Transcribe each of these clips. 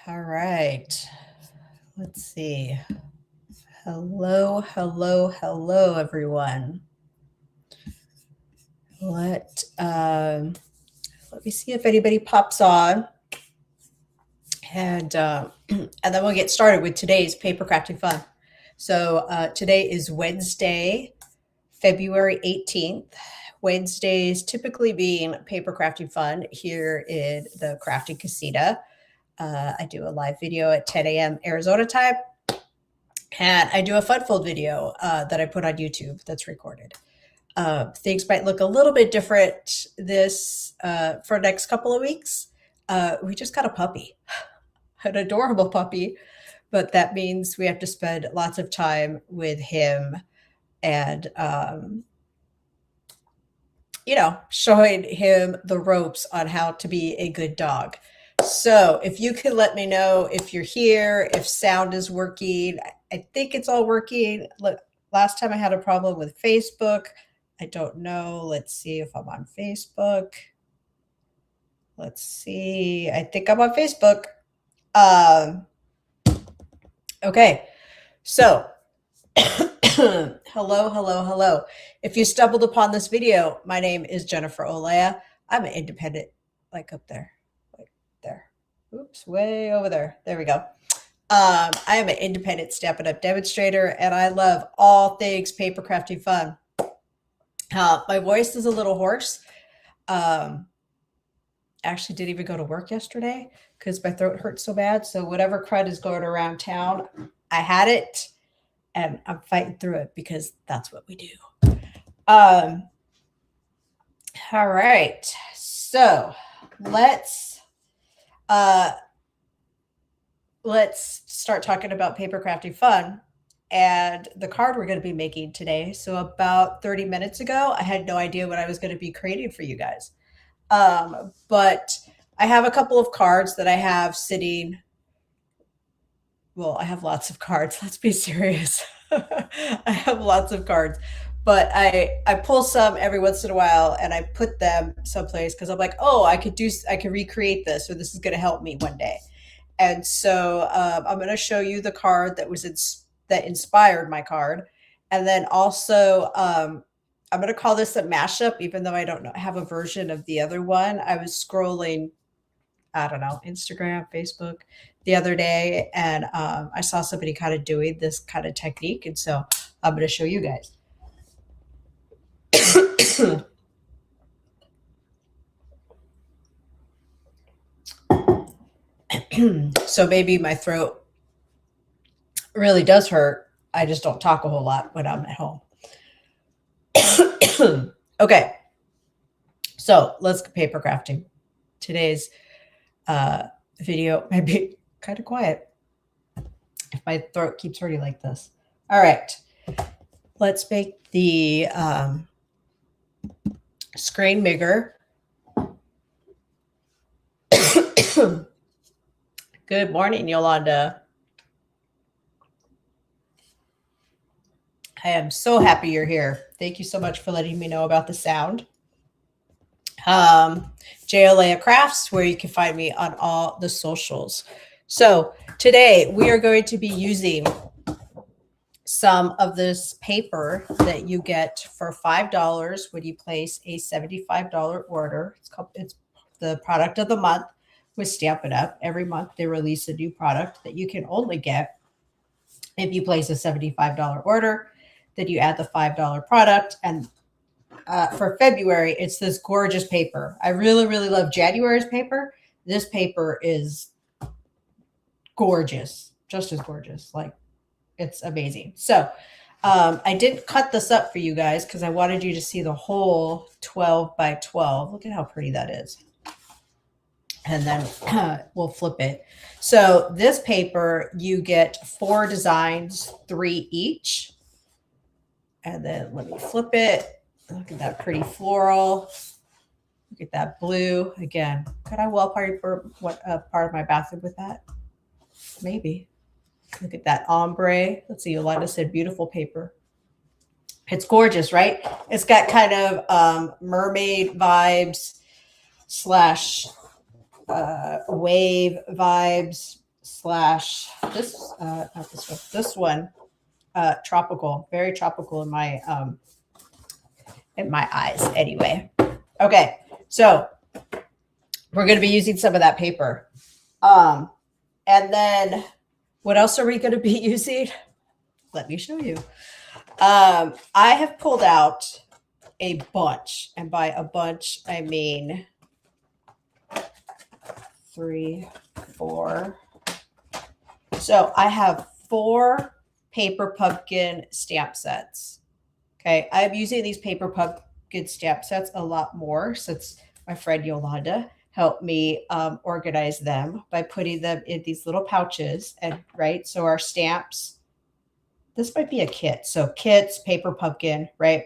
All right. Let's see. Hello, everyone. Let let me see if anybody pops on, and and then we'll get started with today's paper crafting fun. So today is Wednesday, February 18th. Wednesdays typically being paper crafting fun here in the Crafting Casita. I do a live video at 10 a.m. Arizona time. And I do a fun-filled video that I put on YouTube that's recorded. Things might look a little bit different this for next couple of weeks. We just got a puppy, an adorable puppy, but that means we have to spend lots of time with him and, showing him the ropes on how to be a good dog. So if you could let me know if you're here, if sound is working. I think it's all working. Look, last time I had a problem with Facebook. I don't know. Let's see if I'm on Facebook. Let's see. I think I'm on Facebook. Okay. So hello. If you stumbled upon this video, my name is Jennifer Olea. I'm an independent, like up there, like there. Oops, way over there. There we go. I am an independent Stamp It Up demonstrator, and I love all things paper crafting fun. My voice is a little hoarse. Actually didn't even go to work yesterday because my throat hurts so bad. So whatever crud is going around town, I had it, and I'm fighting through it because that's what we do. All right. So let's start talking about paper crafting fun and the card we're going to be making today. So about 30 minutes ago, I had no idea what I was going to be creating for you guys. But I have a couple of cards that I have sitting. Well, I have lots of cards. Let's be serious. I have lots of cards, but I pull some every once in a while and I put them someplace because I'm like, oh, I could recreate this, or this is going to help me one day. And so I'm going to show you the card that inspired my card, and then also I'm going to call this a mashup, even though I don't have a version of the other one. I was scrolling, I don't know, Instagram, Facebook the other day, and I saw somebody kind of doing this kind of technique, and so I'm going to show you guys. So maybe my throat really does hurt. I just don't talk a whole lot when I'm at home. Okay, so let's get paper crafting. Today's video might be kind of quiet if my throat keeps hurting like this. All right, let's make the screen bigger. Good morning, Yolanda. I am so happy you're here. Thank you so much for letting me know about the sound. JOLEA Crafts, where you can find me on all the socials. So today we are going to be using some of this paper that you get for $5 when you place a $75 order. It's the product of the month with Stamp It Up. Every month they release a new product that you can only get if you place a $75 order. Then you add the $5 product, and for February, it's this gorgeous paper. I really love January's paper. This paper is gorgeous, just as gorgeous. Like, it's amazing. So I didn't cut this up for you guys because I wanted you to see the whole 12 by 12. Look at how pretty that is. And then we'll flip it. So this paper, you get 4 designs, 3 each. And then let me flip it. Look at that pretty floral. Look at that blue. Again, could I wallpaper what part of my bathroom with that? Maybe. Look at that ombre. Let's see, Yolanda said beautiful paper. It's gorgeous, right? It's got kind of mermaid vibes / Wave Vibes slash this, not this one, tropical, very tropical in my eyes anyway. Okay, so we're going to be using some of that paper. And then what else are we going to be using? Let me show you. I have pulled out a bunch, and by a bunch, I mean 3, 4. So I have 4 paper pumpkin stamp sets. Okay, I'm using these paper pumpkin stamp sets a lot more since my friend Yolanda helped me organize them by putting them in these little pouches. And right, so our stamps, this might be a kit. So kits, paper pumpkin, right?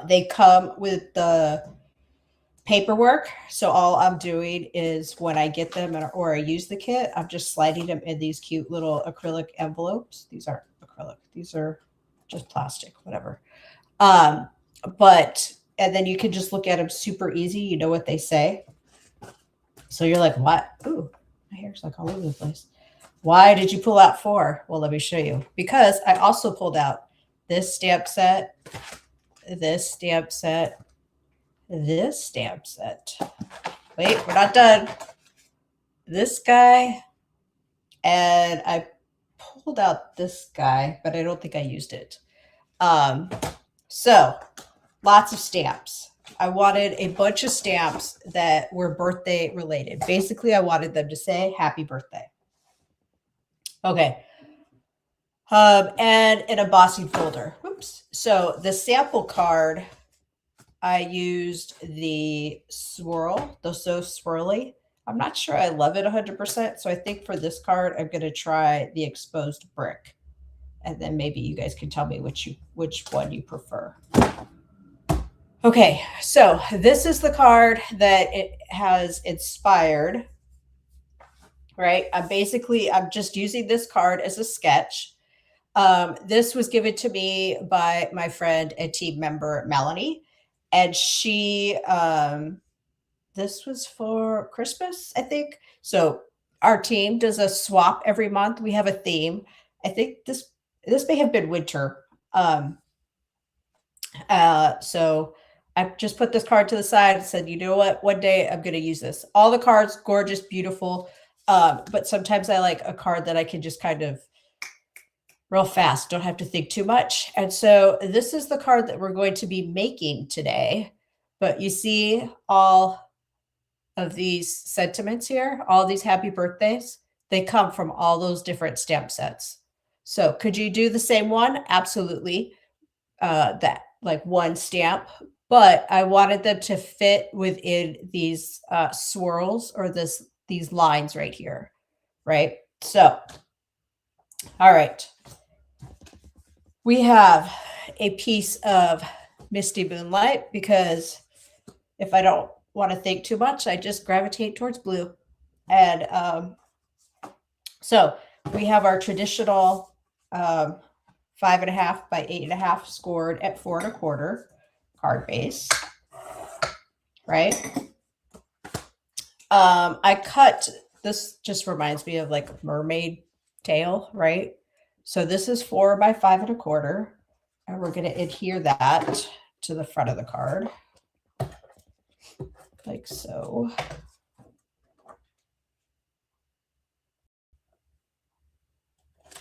They come with the paperwork. So all I'm doing is when I get them or I use the kit, I'm just sliding them in these cute little acrylic envelopes. These aren't acrylic. These are just plastic, whatever. And then you can just look at them super easy. You know what they say. So you're like, what? Ooh, my hair's like all over the place. Why did you pull out 4? Well, let me show you. Because I also pulled out this stamp set, this stamp set, this stamp set. Wait, we're not done. This guy, and I pulled out this guy, but I don't think I used it. So lots of stamps. I wanted a bunch of stamps that were birthday related. Basically, I wanted them to say happy birthday. Okay. And an embossing folder. Oops. So the sample card, I used the swirl, the So Swirly. I'm not sure I love it 100%. So I think for this card, I'm going to try the exposed brick. And then maybe you guys can tell me which one you prefer. Okay, so this is the card that it has inspired, right? I'm just using this card as a sketch. This was given to me by my friend and team member, Melanie. And she, this was for Christmas, I think. So our team does a swap every month. We have a theme. I think this may have been winter. So I just put this card to the side and said, you know what? One day I'm going to use this. All the cards, gorgeous, beautiful. But sometimes I like a card that I can just kind of real fast, don't have to think too much. And so this is the card that we're going to be making today. But you see all of these sentiments here, all these happy birthdays, they come from all those different stamp sets. So could you do the same one? Absolutely. That like one stamp, but I wanted them to fit within these swirls or these lines right here, right? So, all right. We have a piece of Misty Moonlight because if I don't want to think too much, I just gravitate towards blue. And so we have our traditional 5.5 by 8.5 scored at 4 1/4 card base, right? I cut, this just reminds me of like mermaid tail, right? So this is 4 by 5 1/4, and we're going to adhere that to the front of the card, like so.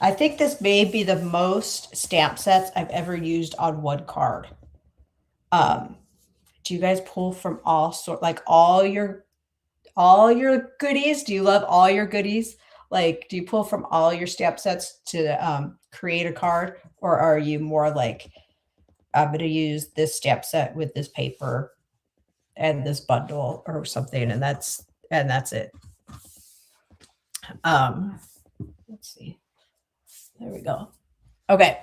I think this may be the most stamp sets I've ever used on one card. Do you guys pull from all sort, like all your goodies? Do you love all your goodies? Like, do you pull from all your stamp sets to create a card, or are you more like, I'm going to use this stamp set with this paper and this bundle or something, and that's it. Let's see. There we go. Okay.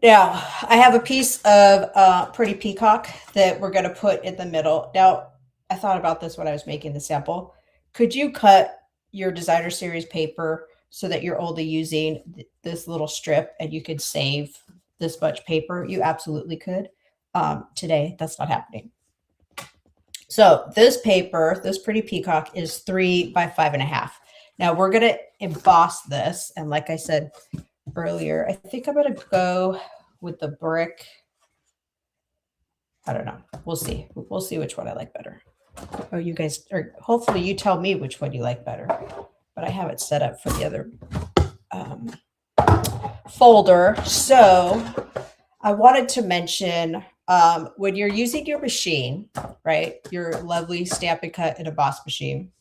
Now I have a piece of Pretty Peacock that we're going to put in the middle. Now I thought about this when I was making the sample. Could you cut your designer series paper so that you're only using this little strip and you could save this much paper? You absolutely could. Today, that's not happening. So this paper, this pretty peacock, is 3 by 5.5. Now we're going to emboss this. And like I said earlier, I think I'm going to go with the brick. I don't know. We'll see. We'll see which one I like better. Oh, you guys, or hopefully you tell me which one you like better. But I have it set up for the other folder. So I wanted to mention when you're using your machine, right, your lovely Stamp and Cut and Emboss machine,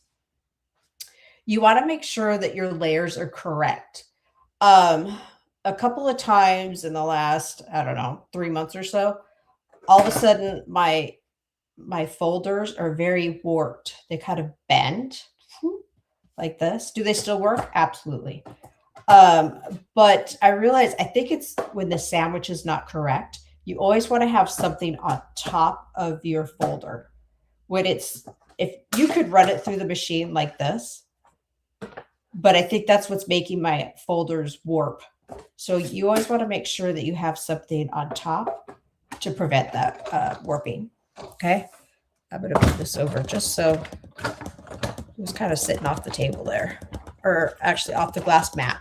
you want to make sure that your layers are correct. A couple of times in the last, I don't know, 3 months or so, all of a sudden my folders are very warped. They kind of bend like this. Do they still work? Absolutely. But I realize I think it's when the sandwich is not correct. You always want to have something on top of your folder. When it's, if you could run it through the machine like this, but I think that's what's making my folders warp. So you always want to make sure that you have something on top to prevent that warping. Okay. I'm going to move this over just so it was kind of sitting off the table there, or actually off the glass mat.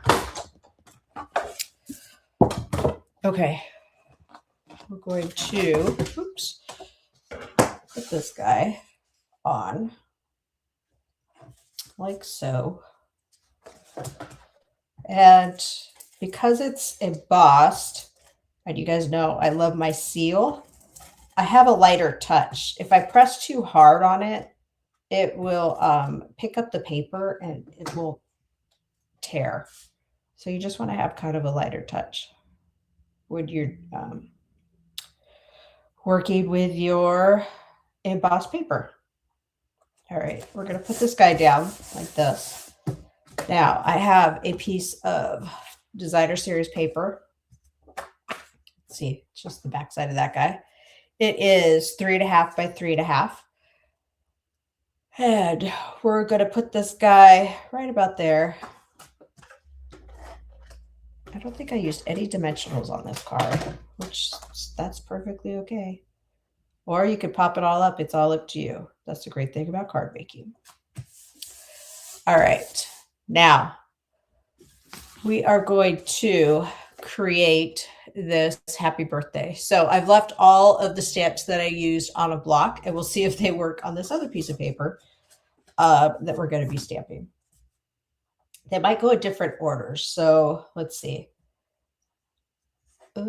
Okay. We're going to, oops, put this guy on like so. And because it's embossed, and you guys know I love my seal, I have a lighter touch. If I press too hard on it, it will pick up the paper and it will tear. So you just want to have kind of a lighter touch when you're working with your embossed paper. All right, we're going to put this guy down like this. Now I have a piece of designer series paper. Let's see, it's just the back side of that guy. It is 3.5 by 3.5. And we're going to put this guy right about there. I don't think I used any dimensionals on this card, which that's perfectly okay. Or you could pop it all up. It's all up to you. That's the great thing about card making. All right. Now we are going to create this happy birthday. So I've left all of the stamps that I used on a block, and we'll see if they work on this other piece of paper that we're going to be stamping. They might go in different orders. So let's see. Yeah,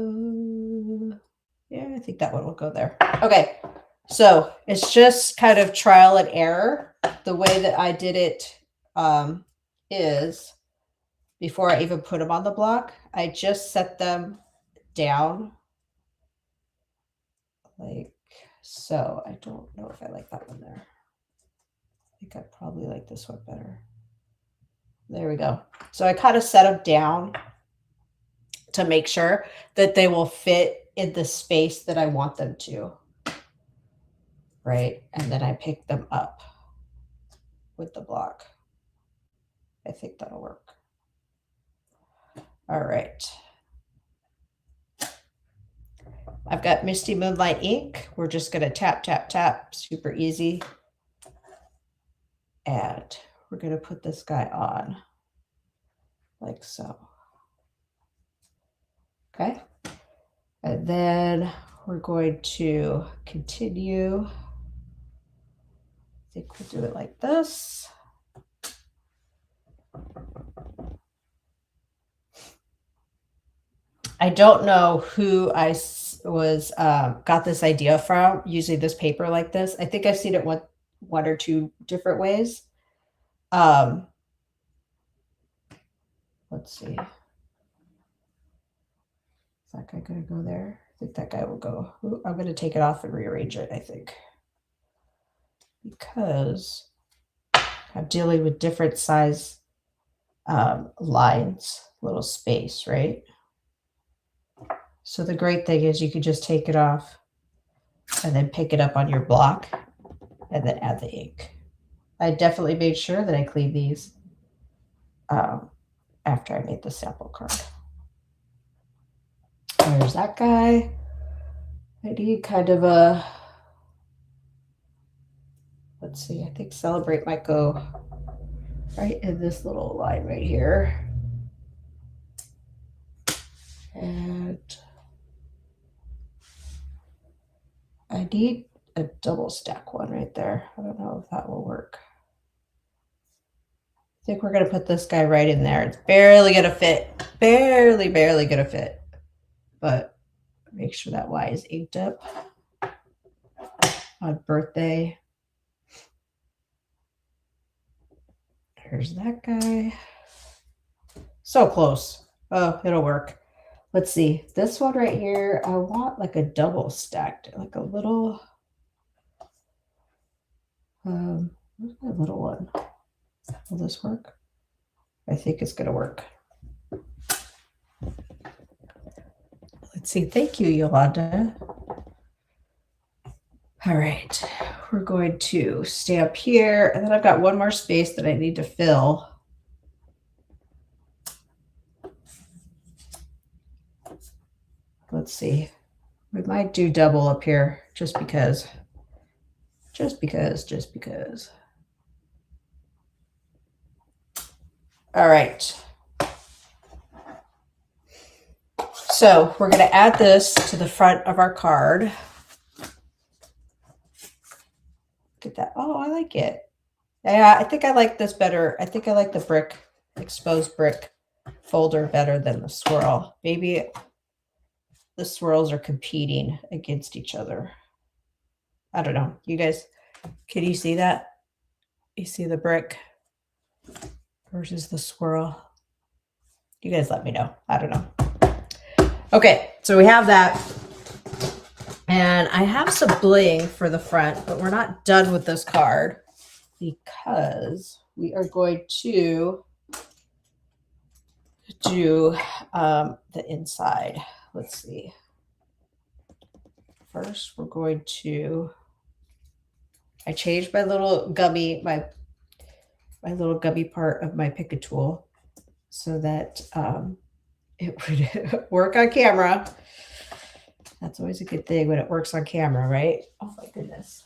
I think that one will go there. Okay. So it's just kind of trial and error. The way that I did it is before I even put them on the block, I just set them down like so. I don't know if I like that one there. I think I probably like this one better. There we go. So I kind of set them down to make sure that they will fit in the space that I want them to. Right? And then I pick them up with the block. I think that'll work. All right. I've got Misty Moonlight ink. We're just going to tap, tap, tap. Super easy. And we're going to put this guy on like so. Okay. And then we're going to continue. I think we'll do it like this. I don't know who I was got this idea from using this paper like this. I think I've seen it one or two different ways. Let's see. Is that guy going to go there? I think that guy will go. Ooh, I'm going to take it off and rearrange it, I think. Because I'm dealing with different size lines, little space, right? So the great thing is you can just take it off and then pick it up on your block and then add the ink. I definitely made sure that I cleaned these after I made the sample card. There's that guy. I need kind of a let's see, I think Celebrate might go right in this little line right here. And I need a double stack one right there. I don't know if that will work. I think we're going to put this guy right in there. It's barely going to fit. Barely going to fit. But make sure that Y is inked up on birthday. There's that guy. So close. Oh, it'll work. Let's see. This one right here, I want like a double stacked, like a little, where's my little one? Will this work? I think it's going to work. Let's see. Thank you, Yolanda. All right. We're going to stay up here. And then I've got one more space that I need to fill. Let's see. We might do double up here just because. Just because. All right. So we're going to add this to the front of our card. Look at that. Oh, I like it. Yeah, I think I like this better. I think I like the brick, exposed brick folder better than the swirl. Maybe the swirls are competing against each other. I don't know. You guys, can you see that? You see the brick versus the swirl? You guys let me know. I don't know. Okay, so we have that. And I have some bling for the front, but we're not done with this card because we are going to do the inside. Let's see. First, we're going to, I changed my little gummy, my little gummy part of my Pick a Tool so that it would work on camera. That's always a good thing when it works on camera, right? Oh my goodness.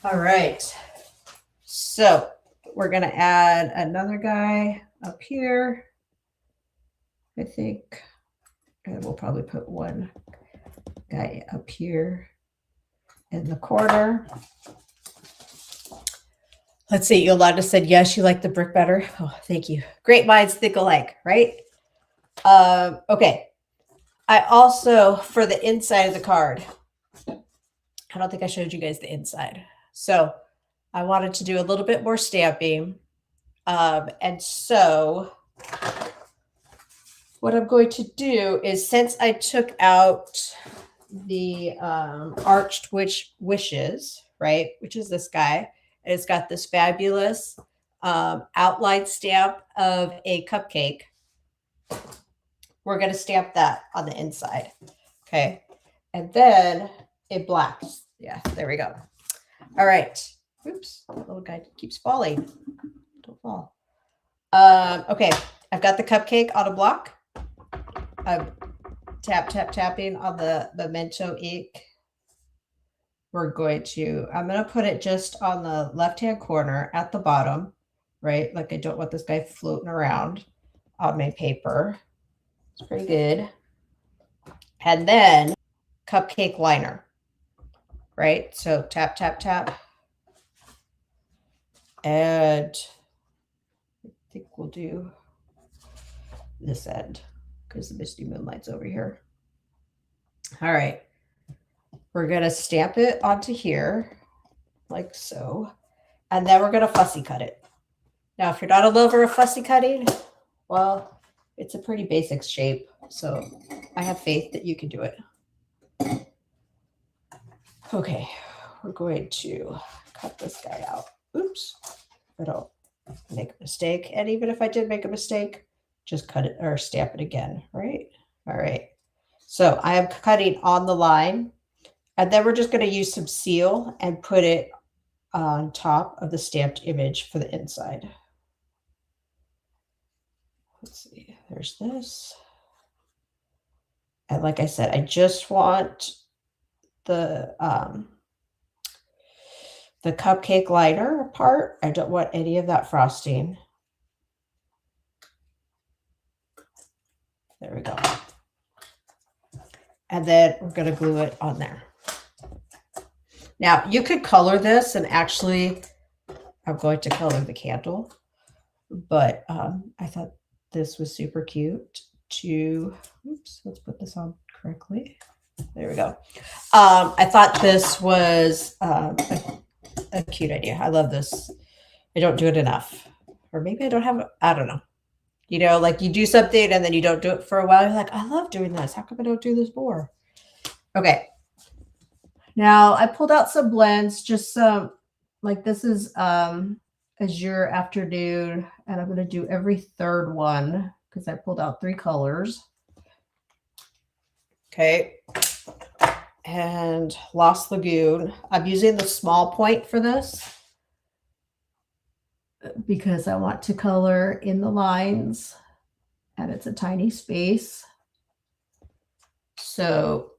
All right. So we're going to add another guy up here. I think, and we'll probably put one guy up here in the corner. Let's see. Yolanda said, yes, you like the brick better. Oh, thank you. Great minds think alike, right? Okay. I also, for the inside of the card, I don't think I showed you guys the inside. So I wanted to do a little bit more stamping. And so what I'm going to do is, since I took out the arched wishes, right, which is this guy, and it's got this fabulous outline stamp of a cupcake. We're going to stamp that on the inside. Okay. And then a black. Yeah, there we go. All right. Oops, that little guy keeps falling. Don't fall. Okay, I've got the cupcake on a block. I'm tapping on the Memento ink. I'm going to put it just on the left-hand corner at the bottom, right? Like I don't want this guy floating around on my paper. It's pretty good. And then cupcake liner, right? So tap. And I think we'll do this end because the Misty Moonlight's over here. All right. We're going to stamp it onto here like so. And then we're going to fussy cut it. Now, if you're not a lover of fussy cutting, well, it's a pretty basic shape. So I have faith that you can do it. Okay. We're going to cut this guy out. Oops. I don't make a mistake. And even if I did make a mistake, just cut it or stamp it again, right? All right. So I am cutting on the line, and then we're just going to use some seal and put it on top of the stamped image for the inside. Let's see. There's this. And like I said, I just want the cupcake liner part. I don't want any of that frosting. There we go. And then we're going to glue it on there. Now, you could color this, and actually, I'm going to color the candle, but I thought this was super cute to, oops, let's put this on correctly. There we go. I thought this was a cute idea. I love this. I don't do it enough. Or maybe I don't have, I don't know. You know, like you do something and then you don't do it for a while. You're like, I love doing this. How come I don't do this more? Okay. Now I pulled out some blends, just some, like this is Azure Afternoon, and I'm going to do every third one because I pulled out 3 colors. Okay. And Lost Lagoon. I'm using the small point for this because I want to color in the lines, and it's a tiny space. So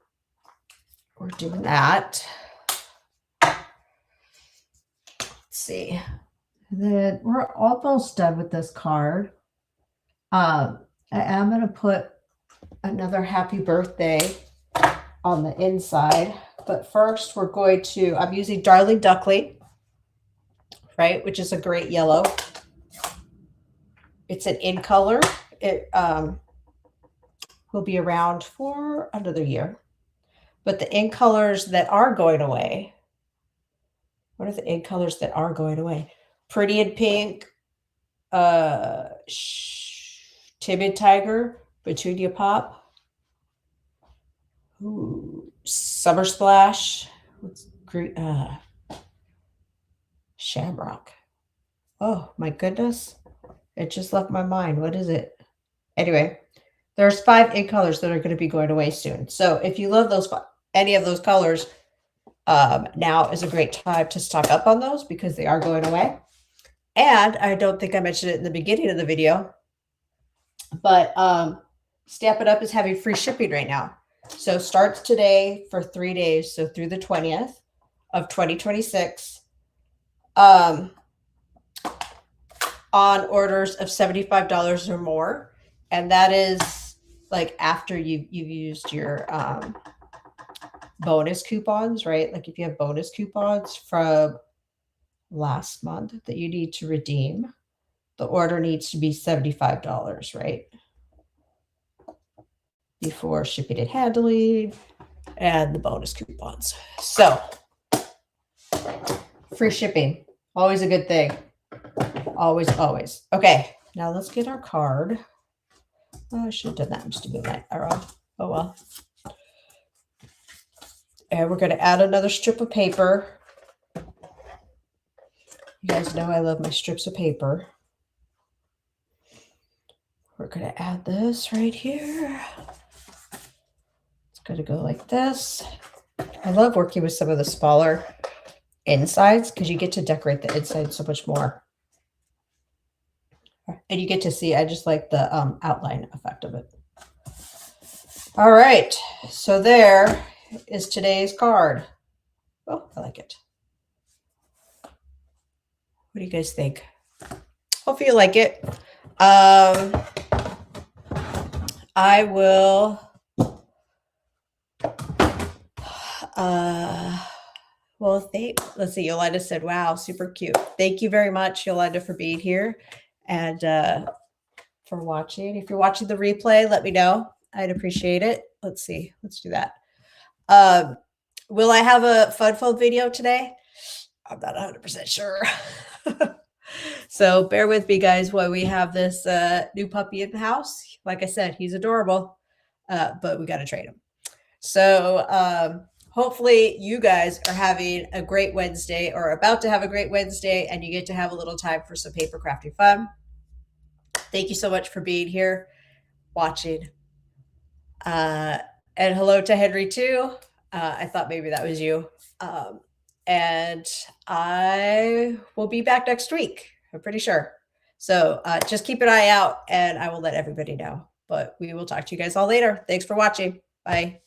we're doing that. Let's see. And then we're almost done with this card. I am going to put another happy birthday on the inside. But first we're going to, I'm using Darling Duckling, right, which is a great yellow. It's an in color. It will be around for another year. But the in colors that are going away, what are the in colors that are going away? Pretty in Pink, Timid Tiger, Petunia Pop, ooh, Summer Splash, what's green? Shamrock. Oh my goodness. It just left my mind. What is it? Anyway, there's 5 in colors that are going to be going away soon. So if you love those, any of those colors, now is a great time to stock up on those because they are going away. And I don't think I mentioned it in the beginning of the video, but Stamp It Up is having free shipping right now. So starts today for 3 days, so through the 20th of 2026. On orders of $75 or more, and that is like after you've used your bonus coupons, right? Like if you have bonus coupons from last month that you need to redeem, the order needs to be $75, right? Before shipping and handling and the bonus coupons. So free shipping, always a good thing. Always, always. Okay, now let's get our card. Oh, I should have done that. I'm just doing my arrow. Oh well. And we're going to add another strip of paper. You guys know I love my strips of paper. We're going to add this right here. It's going to go like this. I love working with some of the smaller insides because you get to decorate the inside so much more. And you get to see, I just like the outline effect of it. All right, so there is today's card. Oh, I like it. What do you guys think? Hopefully you like it. I will, well, let's see, Yolanda said, wow, super cute. Thank you very much, Yolanda, for being here. And for watching. If you're watching the replay, let me know. I'd appreciate it. Let's see. Let's do that. Will I have a fun phone video today? I'm not 100% sure. So bear with me, guys, while we have this new puppy in the house. Like I said, he's adorable, but we got to train him. So hopefully you guys are having a great Wednesday or about to have a great Wednesday, and you get to have a little time for some paper crafting fun. Thank you so much for being here, watching. And hello to Henry too. I thought maybe that was you. And I will be back next week. I'm pretty sure. So just keep an eye out and I will let everybody know. But we will talk to you guys all later. Thanks for watching. Bye.